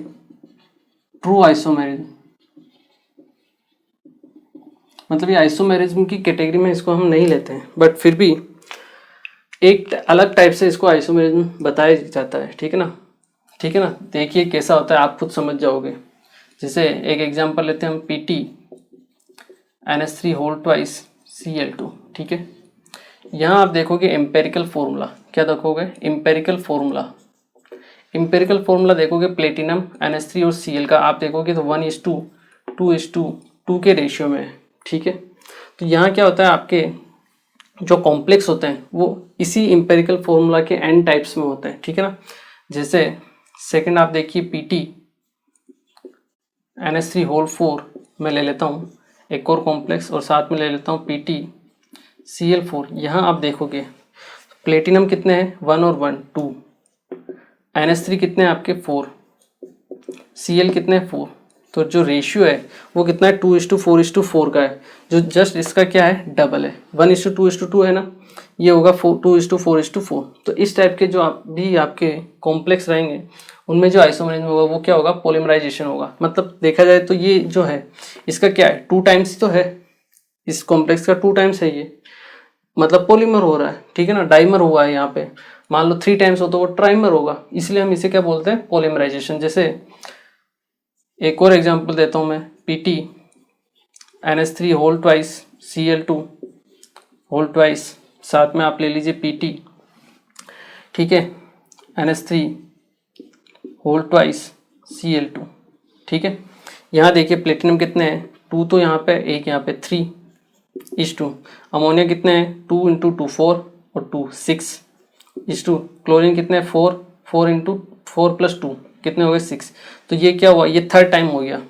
true isomerism, मतलब ये आइसोमेरिज्म की कैटेगरी में इसको हम नहीं लेते हैं, बट फिर भी एक अलग टाइप से इसको आइसोमेरिज्म बताया जाता है, ठीक है ना, ठीक है ना। देखिए कैसा होता है, आप खुद समझ जाओगे। जैसे एक एग्जांपल लेते हैं हम, PT NH3 whole twice Cl2, ठीक है। यहाँ आप देखोगे एम्पेरिकल फॉर्मूला, क्या देखोगे, एम्पेरिकल फॉर्मूला, एम्पेरिकल फॉर्मूला देखोगे प्लेटिनम NH3 और Cl का, आप देखोगे तो 1:2:2 के रेशियो में है, ठीक है। तो यहाँ क्या होता है, आपके जो कॉम्प्लेक्स होते हैं वो इसी एम्पेरिकल फॉर्मूला के एन टाइप्स में होते हैं, ठीक है ना। जैसे सेकंड आप देखिए PT NH3 होल 4 मैं ले लेता हूँ एक और कॉम्प्लेक्स, और साथ में ले लेता हूँ PT Cl4। यहाँ आप देखोगे प्लेटिनम कितने हैं, 1 और 1 2, NH3 कितने हैं आपके 4, Cl कितने हैं 4। तो जो रेशियो है वो कितना है, 2:4:4 का है, जो जस्ट इसका क्या है, डबल है, 1:2:2 है ना, ये होगा 2:4:4। तो इस टाइप के जो आप भी आपके कॉम्प्लेक्स रहेंगे उनमें जो आइसोमेरिज्म होगा वो क्या होगा, पोलिमराइजेशन होगा। मतलब देखा जाए तो ये जो है इसका क्या है, 2 टाइम्स तो है, इस कॉम्प्लेक्स का 2 टाइम्स है ये, मतलब पॉलीमर हो रहा है, ठीक है ना, डाइमर हुआ है यहाँ पे। मान लो 3 टाइम्स हो तो वो ट्राइमर होगा, इसलिए हम इसे क्या बोलते हैं, पोलिमराइजेशन। जैसे एक और एग्जांपल देता हूँ मैं, PT NH3 whole twice Cl2 whole twice, साथ में आप ले लीजिए PT, ठीक है, NH3 होल ट्वाइस Cl2, ठीक है। यहाँ देखिए प्लेटिनम कितने हैं, 2 तो यहाँ पे, एक यहाँ पे 3:2। अमोनिया कितने हैं, 2 × 2 4 और 2 6:2। क्लोरीन कितने हैं, 4 × 4 + 2 कितने हो गए, 6। तो ये क्या हुआ, ये थर्ड टाइम हो गया,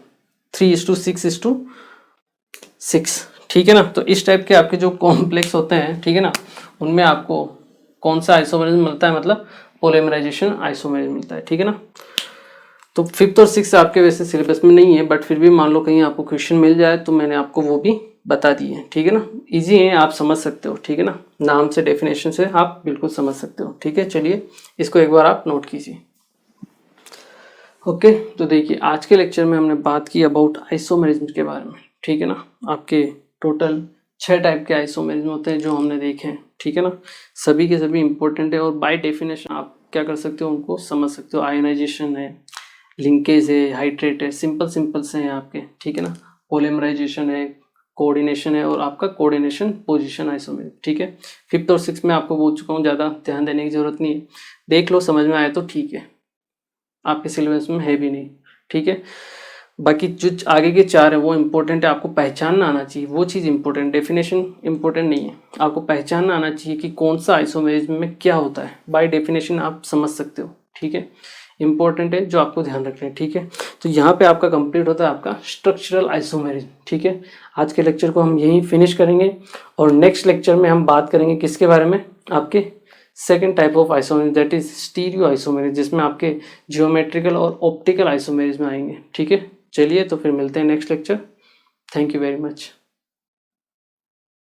3:6:6, ठीक है ना। तो इस टाइप के आपके जो कॉम्प्लेक्स होते हैं, ठीक है ना, उनमें आपको कौन सा आइसोमेरिज्म मिलता है, मतलब पोलिमराइजेशन आइसोमेरिज्म मिलता है, ठीक है ना। तो 5th और 6th आपके वैसे सिलेबस में नहीं है, बट फिर भी मान लो कहीं आपको क्वेश्चन मिल जाए तो मैंने आपको वो भी बता दिए हैं, ठीक है ना। इजी है, आप समझ सकते हो, ठीक है ना, नाम से डेफिनेशन से आप बिल्कुल समझ सकते हो, ठीक है। चलिए इसको एक बार आप नोट कीजिए। ओके, तो देखिए आज के लेक्चर में हमने बात की अबाउट आइसोमेरिज्म के बारे में, ठीक है ना। आपके टोटल 6 टाइप के आइसोमेरिज्म होते हैं जो हमने देखे हैं, ठीक है ना। सभी के सभी इंपॉर्टेंट है और बाय डेफिनेशन आप क्या कर सकते हो, उनको समझ सकते हो। आयोनाइजेशन है, लिंकेज है, हाइड्रेट है, सिंपल से हैं आपके, ठीक है ना। पोलिमराइजेशन है, कोऑर्डिनेशन है, और आपका कोऑर्डिनेशन पोजीशन आइसोमेरिज्म, ठीक है। 5th और 6th में आपको बोल चुका हूँ, ज़्यादा ध्यान देने की जरूरत नहीं है, देख लो, समझ में आए तो ठीक है, आपके सिलेबस में है भी नहीं, ठीक है। बाकी जो आगे के 4 है वो इंपॉर्टेंट है, आपको पहचानना आना चाहिए, वो चीज़ इंपॉर्टेंट, डेफिनेशन इंपॉर्टेंट नहीं है, आपको पहचानना आना चाहिए कि कौन सा आइसोमेरिज्म में क्या होता है। बाय डेफिनेशन आप समझ सकते हो, ठीक है, इंपॉर्टेंट है जो आपको ध्यान रखना है, ठीक है। तो यहाँ पे आपका कंप्लीट होता है आपका स्ट्रक्चरल आइसोमेरिज्म, ठीक है। आज के लेक्चर को हम यहीं फिनिश करेंगे और नेक्स्ट लेक्चर में हम बात करेंगे किसके बारे में, आपके second type of isomerism, that is stereo isomerism, जिसमें आपके जियोमेट्रिकल और ऑप्टिकल आइसोमेरिज्म आएंगे, ठीक है। चलिए तो फिर मिलते हैं next lecture. Thank you very much.